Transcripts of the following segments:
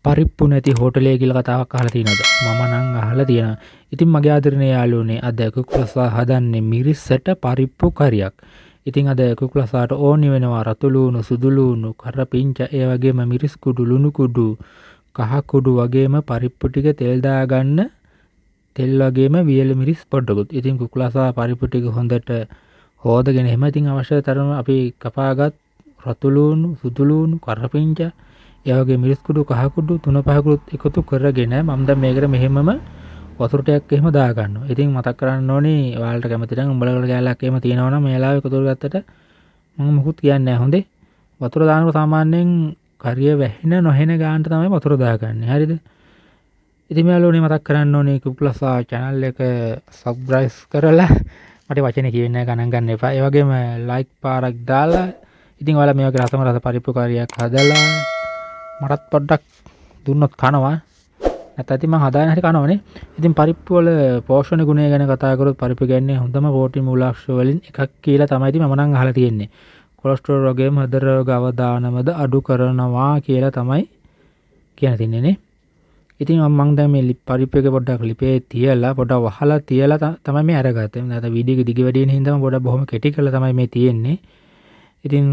පරිප්පු නැති හෝටලේ කියලා කතාවක් අහලා තියෙනවද? මම නම් අහලා තියෙනවා. ඉතින් මගේ ආදරණීය යාළුවනේ අද කුකුලසා හදන්නේ මිරිස්සට පරිප්පු කරියක්. ඉතින් අද කුකුලසාට ඕනි වෙනවා රතු ලූණු, සුදු ලූණු, කරපිංච, ඒ වගේම මිරිස් කුඩු, ලුණු කුඩු, කහ කුඩු වගේම පරිප්පු ටික තෙල් දාගන්න තෙල් වගේම වියලි මිරිස් පොඩ්ඩකුත්. ඉතින් කුකුලසා පරිප්පු ටික හොඳට හොදගෙන එහෙම ඉතින් අවශ්‍ය තරම අපි කපාගත් රතු ලූණු, සුදු ලූණු, කරපිංච, ඒ වගේ මිරිස් කුඩු, කහ කුඩු, තුන පහකුත් එකතු කරගෙන මම දැන් මේකට මෙහෙමම වතුර ටිකක් එහෙම දා ගන්නවා. ඉතින් මතක් කරන්න ඕනේ ඔයාලට කැමති නම් උඹලකට කැලලක් එහෙම තියෙනවා නම් මේ වෙලාවේ එකතු කරගත්තට මම මොකුත් කියන්නේ නැහැ. හොඳේ. වතුර දානකොට සාමාන්‍යයෙන් කරිය වැහෙන නොහෙන ගානට තමයි වතුර දාගන්නේ. හරිද? ඉතින් මෙයාලෝනේ මතක් කරන්න ඕනේ කුකුලසා channel එක subscribe කරලා මට වචනේ කියවෙන්නේ ගණන් ගන්න එපා. ඒ වගේම like පාරක් දාලා ඉතින් ඔයාලා මේ වගේ රසම රස පරිප්පු කාරියක් හදලා මටත් පොඩ්ඩක් දුන්නොත් කනවා. නැත්නම් ඉතින් මම හදාගෙන හරි කනවනේ. ඉතින් පරිප්පු වල පෝෂණ ගුණය ගැන කතා කරොත් පරිප්පු කියන්නේ හොඳම ප්‍රෝටීන් මූලාංශ වලින් එකක් කියලා තමයි ඉතින් මම නම් අහලා තියෙන්නේ. කොලෙස්ටරෝල් වගේම හෘද රෝග අවදානමද අඩු කරනවා කියලා තමයි කියන තින්නේ නේ. ඉතින් මම දැන් මේ පරිප්පු එක පොඩ්ඩක් ලිපේ තියලා පොඩ්ඩක් වහලා තියලා තමයි මේ අරගත්තේ. නැත්නම් වීඩියෝ එක දිග වැඩි වෙන හින්දා මම පොඩ්ඩක් බොහොම කෙටි කරලා තමයි මේ තියෙන්නේ. ඉතින්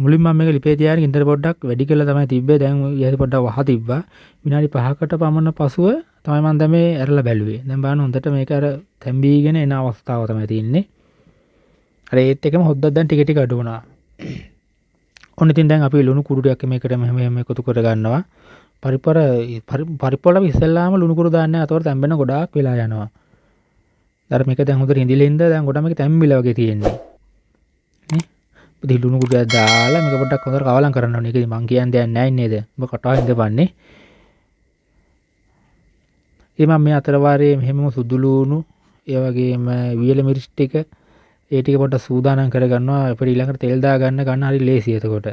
මුලින්ම මම මේක ලිපේ තියාගෙන ඉන්ටර් පොඩ්ඩක් වැඩි කරලා තමයි තිබ්බේ. දැන් ඊට පොඩ්ඩක් වහ තිබ්බා. විනාඩි 5කට පමණ පසුව තමයි මම දැන් මේ ඇරලා බැලුවේ. දැන් බලන්න හොඳට මේක අර තැම්බීගෙන එන අවස්ථාව තමයි තියෙන්නේ. අර ඒත් එකම හොද්දක් දැන් ටික ටික අඩු වුණා. ඔන්න ඉතින් දැන් අපි ලුණු කුඩු ටිකක් මේකට මෙහෙම එකතු කර ගන්නවා. පරිප්පු වල ඉස්සෙල්ලාම ලුණු කුඩු දාන්නේ නැහැ. අතවර තැම්බෙන ගොඩාක් වෙලා යනවා. අර මේක දැන් හොඳට ඉඳිලින්ද දැන් ගොඩක් මේක තැම්බිලා වගේ තියෙන්නේ. නේ? ඉතින් ලුණු කුඩු දාලා මේක පොඩ්ඩක් හොඳට කවලම් කරන්න ඕනේ. ඒක මං කියන්නේ දෙයක් නැහැ නේද? ඔබ කටවා ඉඳපන්නේ. ඉතින් මම මේ අතර වාරයේ මෙහෙම සුදු ලුණු, ඒ වගේම වියලි මිරිස් ටික ඒ ටික පොඩ්ඩක් සූදානම් කරගන්නවා. අපිට ඊළඟට තෙල් දා ගන්න හරි ලේසි එතකොට.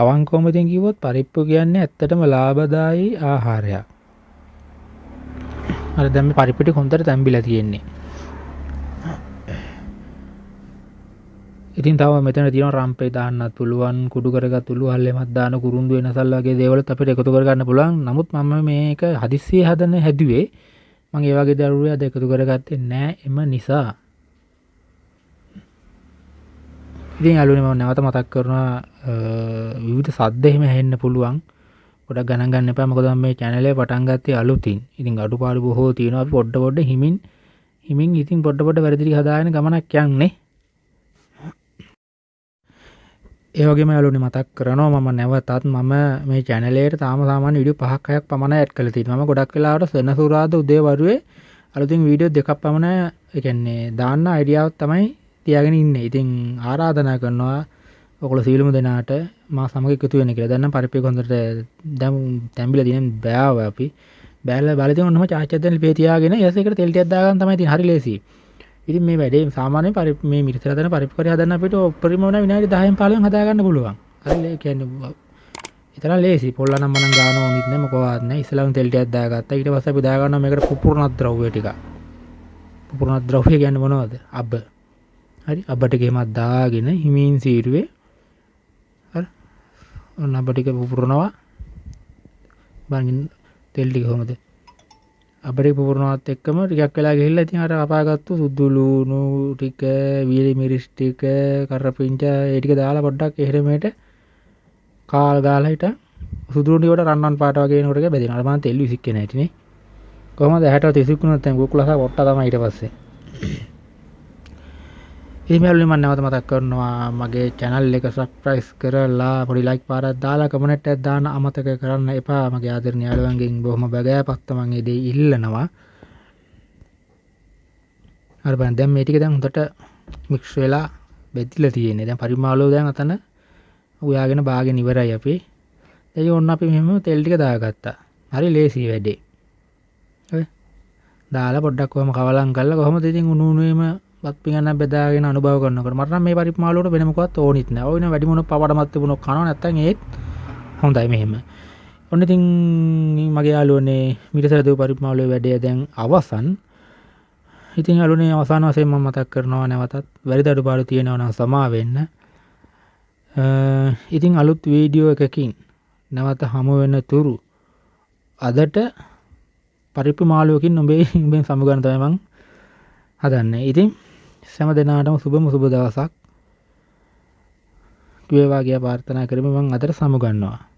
අවංකවම ඉතින් කිව්වොත් පරිප්පු කියන්නේ ඇත්තටම ලාභදායී ආහාරයක්. අර දැන් මේ පරිප්පු ටික හොඳට තැම්බිලා තියෙන්නේ. ඉතින් තව මෙතන තියෙනවා රම්පේ දාන්නත් පුළුවන්, කුඩු කරගත් උළු හල්ලෙමත් දාන, කුරුඳු වෙනසල් වගේ දේවල්ත් අපිට එකතු කරගන්න පුළුවන්. නමුත් මම මේක හදිස්සියේ හැදුවේ. මම ඒ වගේ දරුවෝ අද එකතු කරගත්තේ නැහැ. එම නිසා ඉතින් යාළුවනේ මම නැවත මතක් කරනවා විවිධ සද්ද එහෙම ඇහෙන්න පුළුවන්. පොඩක් ගණන් ගන්න එපා. මොකද මම මේ channel එක පටන් ගත්තේ අලුතින්. ඉතින් අඩුපාඩු බොහෝ තියෙනවා. අපි පොඩ හිමින් ඉතින් පොඩ වැරදි ටික හදාගෙන ගමනක් යන්නේ. ඒ වගේම යාළුවනේ මතක් කරනවා මම නැවතත් මම මේ channel එකට තාම සාමාන්‍ය වීඩියෝ 5ක් 6ක් පමණ ඇඩ් කරලා තියෙනවා. මම ගොඩක් වෙලාවට සෙනසුරාදා උදේ වරුවේ අලුතින් වීඩියෝ දෙකක් පමණ ඒ කියන්නේ දාන්න අයිඩියාවක් තමයි තියාගෙන ඉන්නේ. ඉතින් ආරාධනා කරනවා ඔයගොල්ලෝ සීලමු දෙනාට මා සමග එකතු වෙන්න කියලා. දැන් නම් පරිප්පු හොඳට දැන් තැම්බිලා තියෙන බෑව අපි. බෑලා බලලා ඔන්නම චාච්චක් දැන් ලිපේ තියාගෙන ඊට පස්සේ ඒකට තෙල් ටිකක් දාගන්න තමයි තියෙන්නේ. හරි ලේසි. ඉතින් මේ වැඩේ සාමාන්‍යයෙන් මේ මිරිස් හදන පරිප්පු කරේ හදන්න අපිට උපරිම වුණා විනාඩි 10න් 15න් හදා ගන්න පුළුවන්. හරි කියන්නේ ඊතරම් ලේසි. පොල්ලා නම් මනම් ගන්න ඕනෙත් නෑ මොකවත් නෑ. ඉස්සෙල්ලාම තෙල් ටිකක් දාගත්තා. ඊට පස්සේ අපි දාගන්නවා මේකට පුපුරණ ද්‍රව්‍ය ටික. පුපුරණ ද්‍රව්‍ය කියන්නේ මොනවද? අබ්බ. හරි අබ්බ ටික එහෙමත් දාගෙන හිමින් සීරුවේ හරි ඔන්න අබ්බ ටික පුපුරනවා. බලන්න තෙල් ටික කොහමද? අබ්බ ටික පුපුරනවත් එක්කම ටිකක් වෙලා ගිහිල්ලා ඉතින් අර අපාගත්තු සුදු ලුණු ටික, වියලි මිරිස් ටික, කරපිංච ඒ ටික දාලා පොඩ්ඩක් එහෙර මෙහෙට කාල් ගාලා හිට සුදු ලුණු ටිකට රන්වන් පාට වගේ එනකොට ඒක බෙදෙනවා. අර මම තෙල් විසික්කේ නැටිනේ. කොහමද 60ට විසික්කුණොත් දැන් කුකුලසා පොට්ට තමයි ඊට පස්සේ. ඉතින් මම නැවත මතක් කරනවා මගේ channel එක subscribe කරලා පොඩි like පාරක් දාලා comment එකක් දාන්න අමතක කරන්න එපා. මගේ ආදරණීය යාළුවන්ගෙන් බොහොම බගෑපත් මම මේ දේ ඉල්ලනවා. හරි බලන්න දැන් මේ ටික දැන් හොඳට mix වෙලා බෙදිලා තියෙන්නේ. දැන් පරිමාවලෝ දැන් අතන උයාගෙන බාගෙන ඉවරයි අපි. දැන් ඔන්න අපි මෙහෙම තෙල් ටික දාගත්තා. හරි ලේසි වැඩේ. හරි. දාලා පොඩ්ඩක් කොහම කවලම් කරලා කොහමද ඉතින් උණුවෙම බත් පිඟානක් බෙදාගෙන අනුභව කරනකොට මට නම් මේ පරිප්පු මාළුවට වෙන මොකවත් ඕනිත් නෑ. ඔය නේ වැඩි මොන පවඩමත් තිබුණොත් කනවා නැත්තම් ඒත් හොඳයි මෙහෙම. ඔන්න ඉතින් මගේ යාළුවනේ මිරිස් හදපු පරිප්පු මාළුවේ වැඩේ දැන් අවසන්. ඉතින් යාළුවනේ අවසාන වශයෙන් මම මතක් කරනවා නැවතත් වැරදි අඩුපාඩු තියෙනවා නම් සමා වෙන්න. ඉතින් අලුත් වීඩියෝ එකකින් නැවත හමු වෙන තුරු අදට පරිප්පු මාළුවකින් උඹෙන් සමුගන්න තමයි මං හදන්නේ. ඉතින් සෑම දිනාටම සුබ දවසක් වේවා කියලා ප්‍රාර්ථනා කරමින් මං අදට සමුගන්නවා.